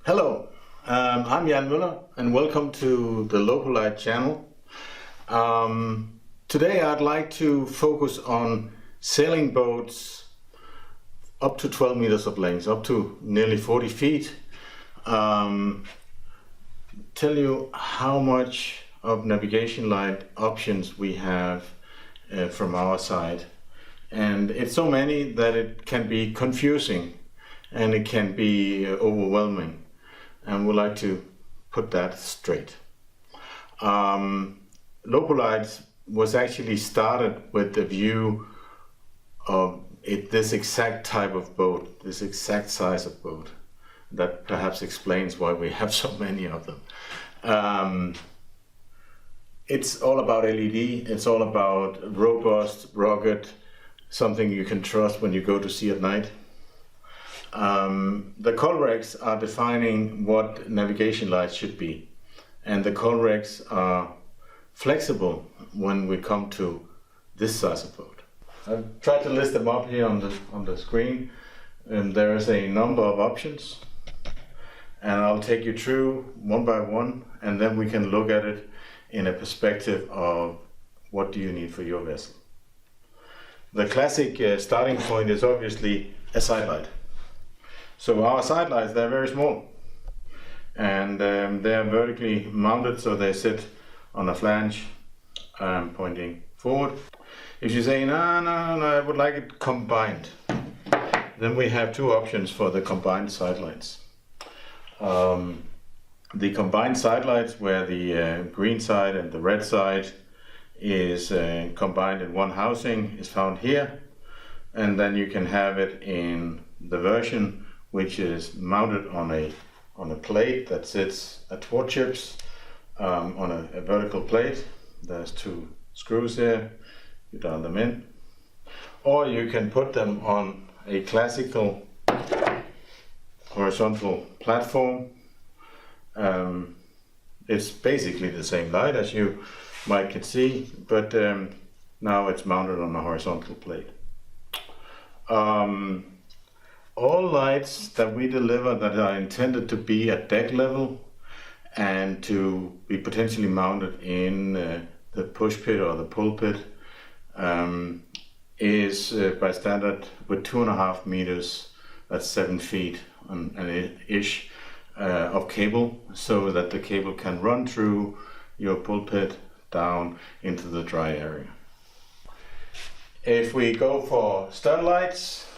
Hello, I'm Jan Moeller and welcome to the Lopolight channel. Today I'd like to focus on sailing boats up to 12 meters of length, up to nearly 40 feet. Tell you how much of navigation light options we have from our side. And it's so many that it can be confusing and it can be overwhelming. And we'd like to put that straight. Lopolight was actually started with the view of this exact type of boat, this exact size of boat. That perhaps explains why we have so many of them. It's all about LED, it's all about robust, rugged, something you can trust when you go to sea at night. The call regs are defining what navigation lights should be, and the call regs are flexible when we come to this size of boat. I've tried to list them up here on the screen, and there is a number of options, and I'll take you through one by one, and then we can look at it in a perspective of what do you need for your vessel. The classic starting point is obviously a side light. So our side lights, they're very small, and they are vertically mounted, so they sit on a flange pointing forward. If you say, no, I would like it combined, then we have two options for the combined side lights. The combined side lights, where the green side and the red side is combined in one housing, is found here, and then you can have it in the version which is mounted on a plate that sits athwartships on a vertical plate. There's two screws here, you dial them in. Or you can put them on a classical horizontal platform. It's basically the same light as you might can see, but now it's mounted on a horizontal plate. All lights that we deliver that are intended to be at deck level and to be potentially mounted in the push pit or the pull pit is by standard with 2.5 meters, that's 7 feet and ish of cable, so that the cable can run through your pull pit down into the dry area. If we go for stern lights,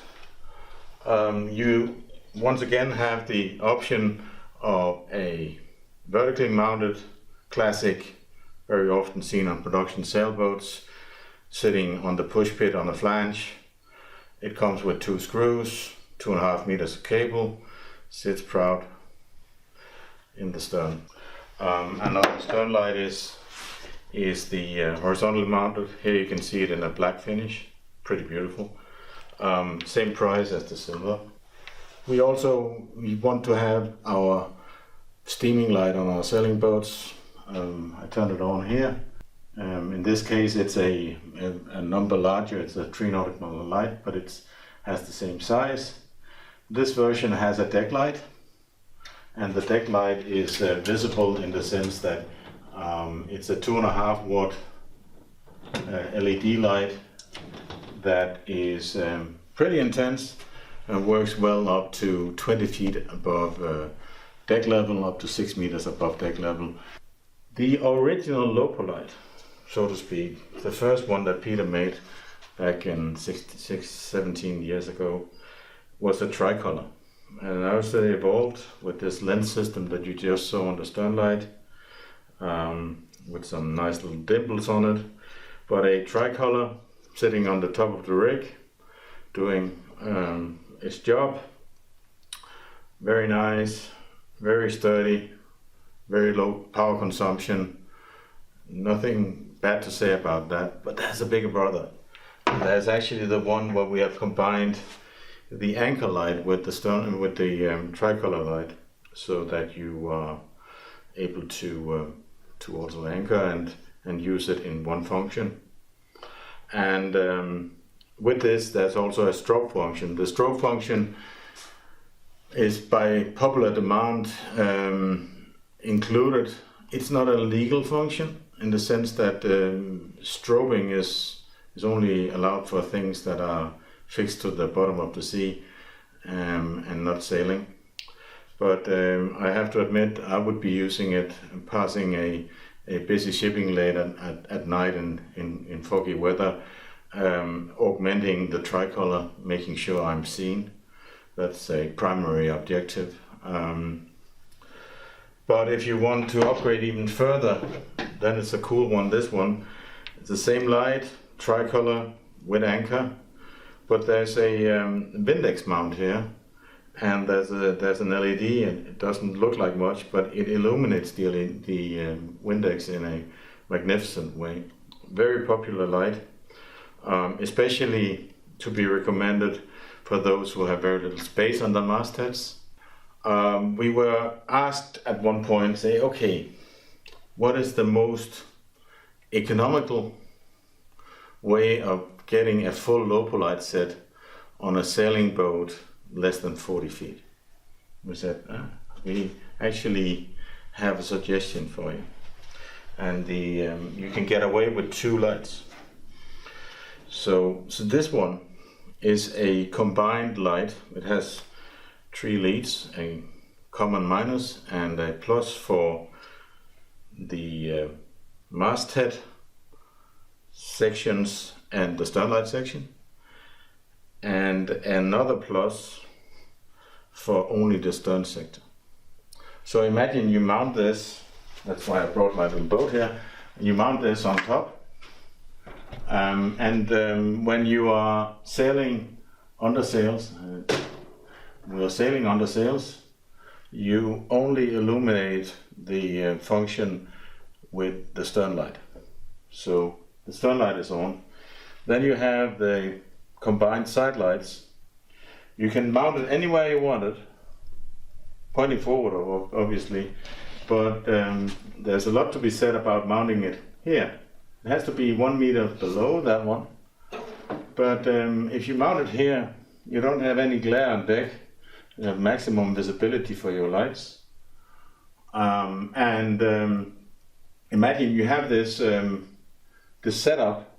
you once again have the option of a vertically mounted classic, very often seen on production sailboats, sitting on the push pit on a flange. It comes with two screws, 2.5 meters of cable, sits proud in the stern. Another stern light is the horizontally mounted. Here you can see it in a black finish, pretty beautiful. Same price as the silver. We want to have our steaming light on our sailing boats. I turned it on here. In this case it's a number larger, it's a 3 nautical light, but it has the same size. This version has a deck light, and the deck light is visible in the sense that it's a 2.5 watt LED light that is pretty intense and works well up to 20 feet above deck level, up to 6 meters above deck level. The original Lopolight, so to speak, the first one that Peter made back in 17 years ago, was a tricolor. And as they evolved with this lens system that you just saw on the stern light, with some nice little dimples on it, but a tricolor sitting on the top of the rig, doing its job. Very nice, very sturdy, very low power consumption. Nothing bad to say about that, but there's a bigger brother. There's actually the one where we have combined the anchor light with the stern, with the tricolor light, so that you are able to also anchor and use it in one function. And with this, there's also a strobe function. The strobe function is by popular demand included. It's not a legal function in the sense that strobing is only allowed for things that are fixed to the bottom of the sea and not sailing. But I have to admit I would be using it passing a busy shipping lane at night in foggy weather, augmenting the tricolor, making sure I'm seen. That's a primary objective. But if you want to upgrade even further, then it's a cool one. This one, it's the same light, tricolor with anchor, but there's a Windex mount here, and there's an LED, and it doesn't look like much, but it illuminates the Windex in a magnificent way. Very popular light, especially to be recommended for those who have very little space on the mastheads. We were asked at one point, say, okay, what is the most economical way of getting a full Lopolight set on a sailing boat less than 40 feet? We said, we actually have a suggestion for you. And you can get away with 2 lights. So this one is a combined light. It has 3 leads, a common minus and a plus for the masthead sections and the sternlight section, and another plus for only the stern sector. So imagine you mount this, that's why I brought my little boat here, you mount this on top, when you are sailing under sails, you only illuminate the function with the stern light. So the stern light is on. Then you have the combined side lights. You can mount it anywhere you want it, pointing forward obviously, but there's a lot to be said about mounting it here. It has to be 1 meter below that one, but if you mount it here, you don't have any glare on deck. You have maximum visibility for your lights. Imagine you have this setup,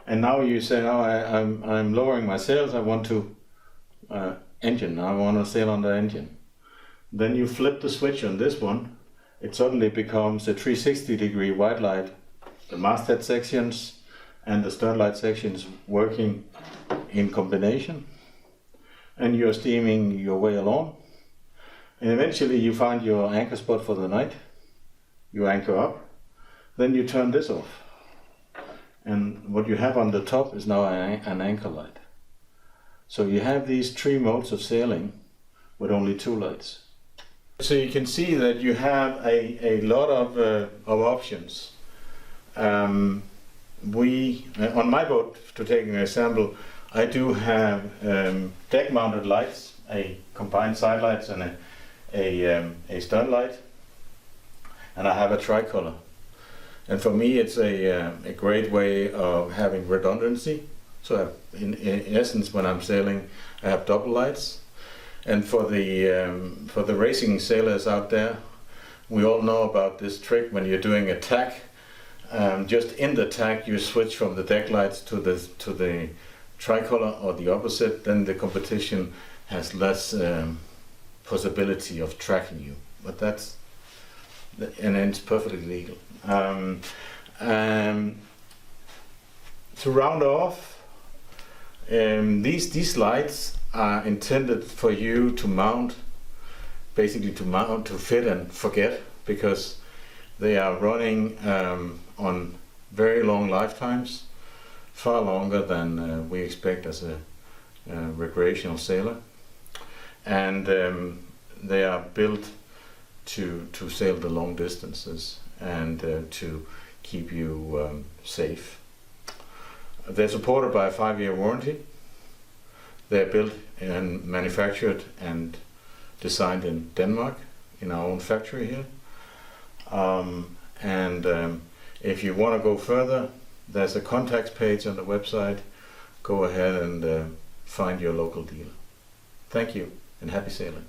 and now you say, oh, I'm lowering my sails, I want to engine, I want to sail on the engine. Then you flip the switch on this one, it suddenly becomes a 360-degree white light, the masthead sections and the sternlight sections working in combination, and you're steaming your way along. And eventually you find your anchor spot for the night, you anchor up, then you turn this off. And what you have on the top is now an anchor light. So you have these 3 modes of sailing with only 2 lights. So you can see that you have a lot of options. On my boat, to take an example, I do have deck mounted lights, a combined side lights and a stern light, and I have a tricolor. And for me it's a great way of having redundancy. So in essence, when I'm sailing, I have double lights. And for the racing sailors out there, we all know about this trick when you're doing a tack. Just in the tack you switch from the deck lights to the tricolor or the opposite, then the competition has less possibility of tracking you. But and it's perfectly legal. To round off, these lights are intended for you to mount, basically to fit and forget, because they are running on very long lifetimes, far longer than we expect as a recreational sailor, and they are built to sail the long distances and to keep you safe. They're supported by a 5-year warranty. They're built and manufactured and designed in Denmark, in our own factory here. If you want to go further, there's a contacts page on the website. Go ahead and find your local dealer. Thank you and happy sailing.